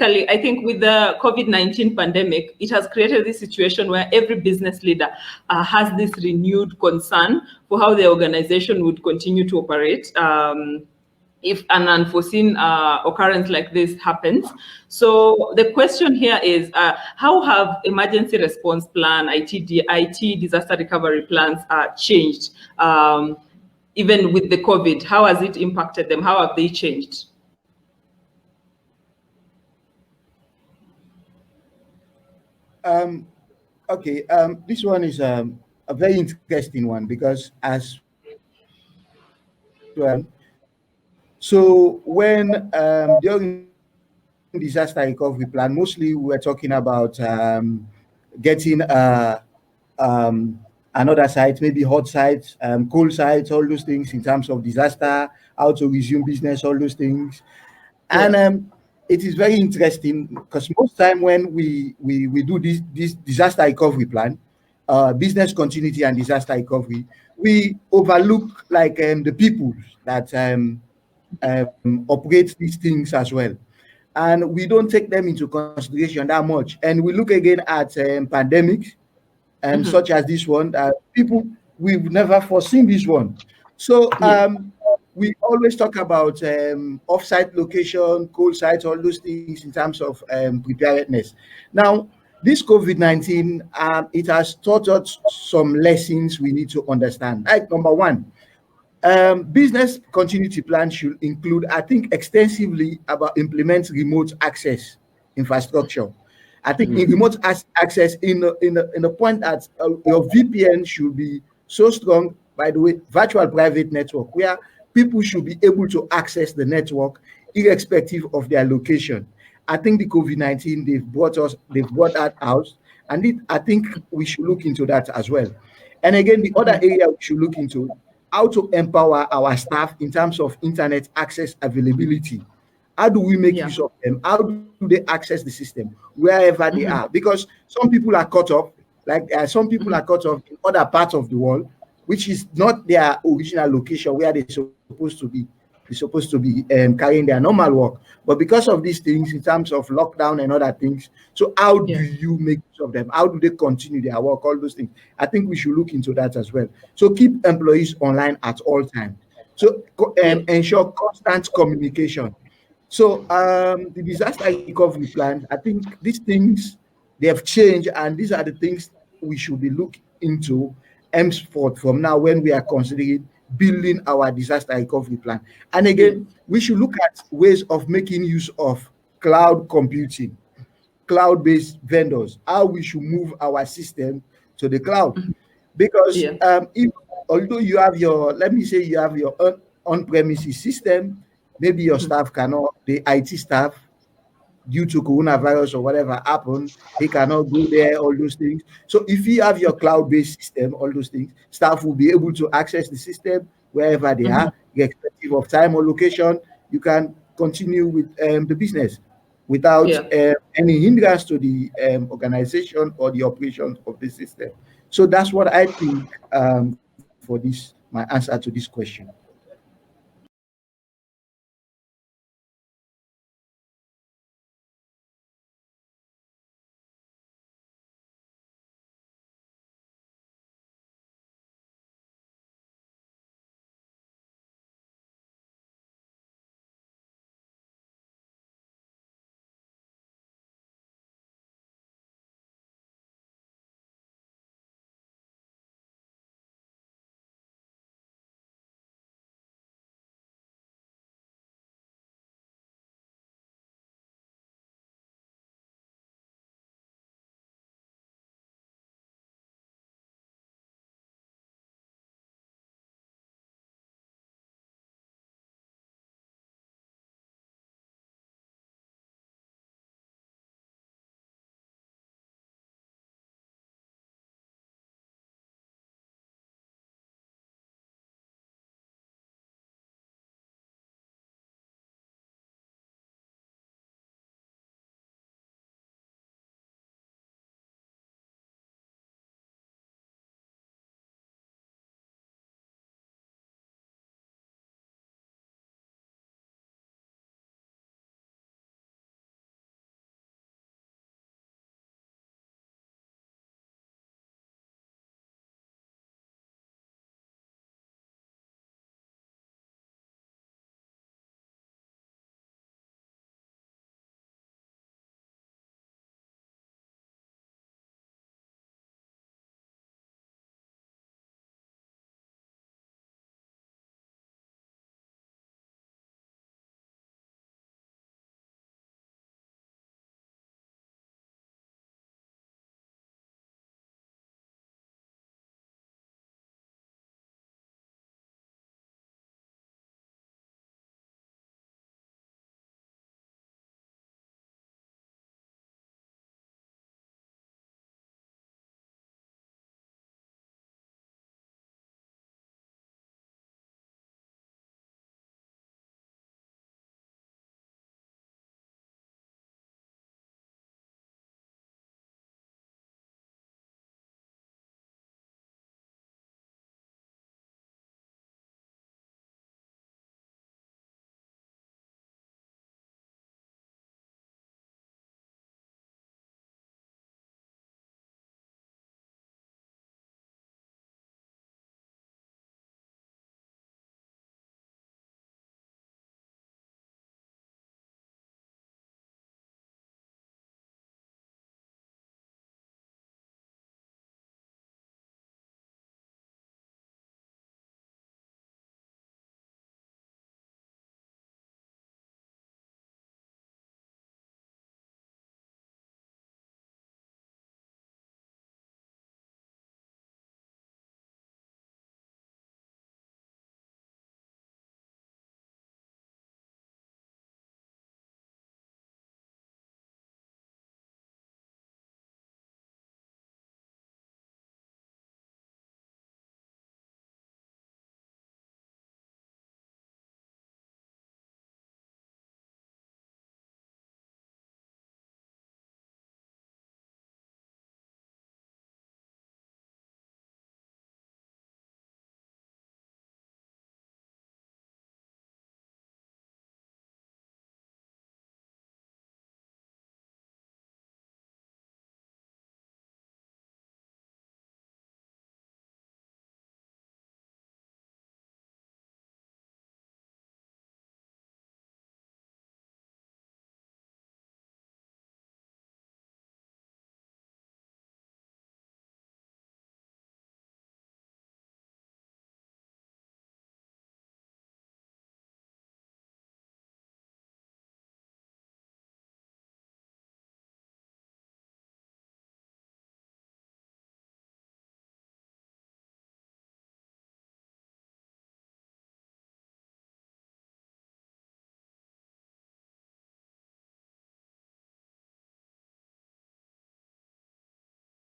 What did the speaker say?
basically, I think with the COVID-19 pandemic, it has created this situation where every business leader has this renewed concern for how the organization would continue to operate. If an unforeseen occurrence like this happens. So the question here is, how have emergency response plan, IT disaster recovery plans changed? Even with the COVID, how has it impacted them? How have they changed? Okay, this one is a very interesting one because as well, so when during disaster recovery plan, mostly we're talking about getting another site, maybe hot sites, cold sites, all those things in terms of disaster, how to resume business, all those things. And it is very interesting because most time when we do this disaster recovery plan, business continuity and disaster recovery, we overlook like the people that operate these things as well, and we don't take them into consideration that much. And we look again at pandemics such as this one. People, we've never foreseen this one. So we always talk about off-site location, cold sites, all those things in terms of preparedness. Now, this COVID-19, it has taught us some lessons we need to understand. Like number one, business continuity plan should include, I think, extensively about implement remote access infrastructure. I think in remote access, in the point that your VPN should be so strong, by the way, virtual private network, where people should be able to access the network irrespective of their location. I think the COVID-19, they've brought that out, and I think we should look into that as well. And again, the other area we should look into, how to empower our staff in terms of internet access availability. How do we make use of them? How do they access the system wherever they are? Because some people are caught up, like some people are caught up in other parts of the world, which is not their original location where they're supposed to be. They're supposed to be carrying their normal work. But because of these things, in terms of lockdown and other things, so how do you make use of them? How do they continue their work? All those things. I think we should look into that as well. So keep employees online at all times. So ensure constant communication. So the disaster recovery plan, I think these things, they have changed, and these are the things we should be looking into henceforth from now when we are considering building our disaster recovery plan. And again, we should look at ways of making use of cloud computing, cloud-based vendors, how we should move our system to the cloud. Because if, although you have your, let me say you have your on-premises system, maybe your staff cannot, the IT staff, due to coronavirus or whatever happened, they cannot go there, all those things. So if you have your cloud-based system, all those things, staff will be able to access the system wherever they are, irrespective of time or location. You can continue with the business without any hindrance to the organization or the operation of the system. So that's what I think for this, my answer to this question.